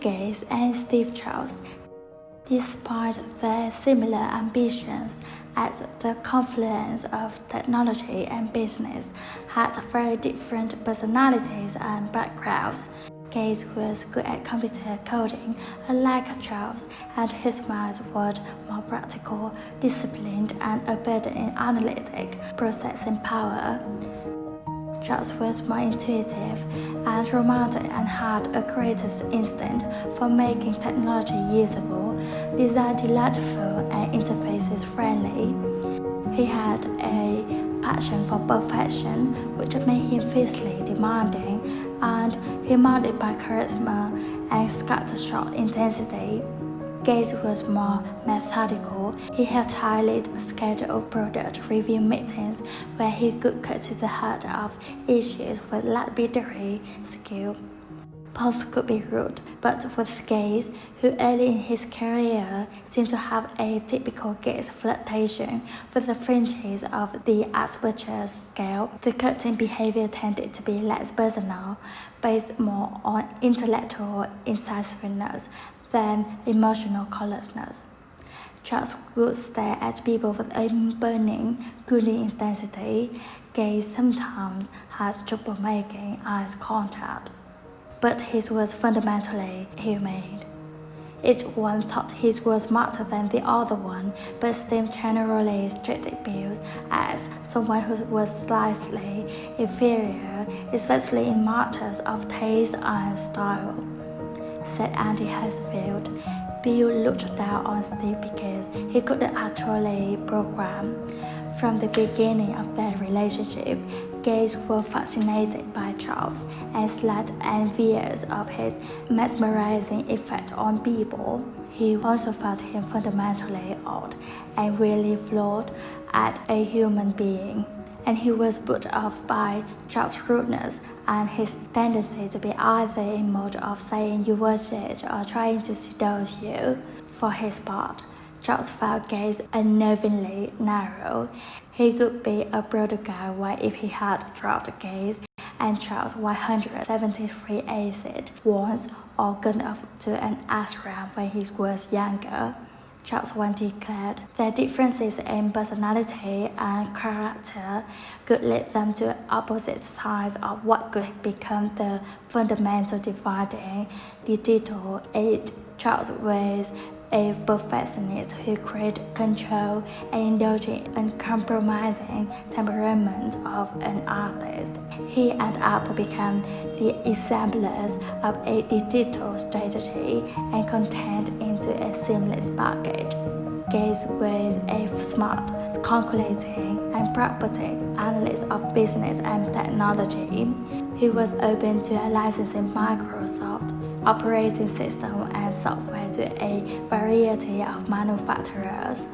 Gates and Steve Jobs, despite their similar ambitions at the confluence of technology and business, had very different personalities and backgrounds. Gates was good at computer coding, unlike Jobs, and his minds were more practical, disciplined, and better in analytic processing power. Jobs was more intuitive and romantic and had a greater instinct for making technology usable, design delightful, and interfaces friendly. He had a passion for perfection, which made him fiercely demanding, and demanded by charisma and scattershot intensity. Gates was more methodical. He held tightly scheduled product review meetings where he could cut to the heart of issues with lapidary skill. Both could be rude, but with Gates, who early in his career seemed to have a typical Gates flirtation with the fringes of the Asperger's scale, the cutting behavior tended to be less personal, based more on intellectual incisiveness than emotional callousness. Jobs would stare at people with a burning, gloomy intensity. Gates sometimes had trouble making eye contact, but his was fundamentally humane. Each one thought his was smarter than the other one, but Steve generally treated Bill as someone who was slightly inferior, especially in matters of taste and style. Said Andy Hasfield, Bill looked down on Steve because he couldn't actually program. From the beginning of their relationship, Gates was fascinated by Jobs and slightly envious of his mesmerizing effect on people. He also found him fundamentally odd and really flawed as a human being, and he was put off by Jobs' rudeness and his tendency to be either in mode of saying you were shit or trying to seduce you. For his part, Jobs found Gates unnervingly narrow. He could be a prodigal if he had dropped Gates, and Jobs 173 acid once or gone off to an ashram when he was younger. Jobs once declared their differences in personality and character could lead them to opposite sides of what could become the fundamental dividing digital age. Jobs was a perfectionist who craved control and indulged in uncompromising temperament of an artist. He and Apple became the assemblers of a digital strategy and content into a seamless package. Gates was a smart, calculating, and pragmatic analyst of business and technology. He was open to licensing Microsoft's operating system and software to a variety of manufacturers.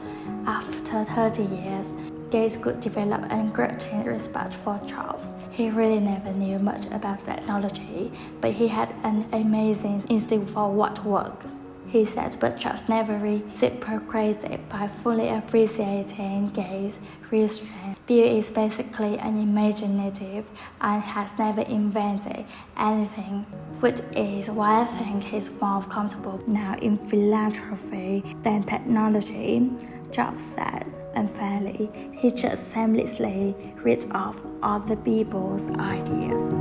After 30 years, Gates could develop a grudging respect for Jobs. He really never knew much about technology, but he had an amazing instinct for what works. He said, but Jobs never reciprocated by fully appreciating Gates' real strength. Bill is basically unimaginative and has never invented anything, which is why I think he's more comfortable now in philanthropy than technology. Jobs says, unfairly, he just shamelessly ripped off other people's ideas.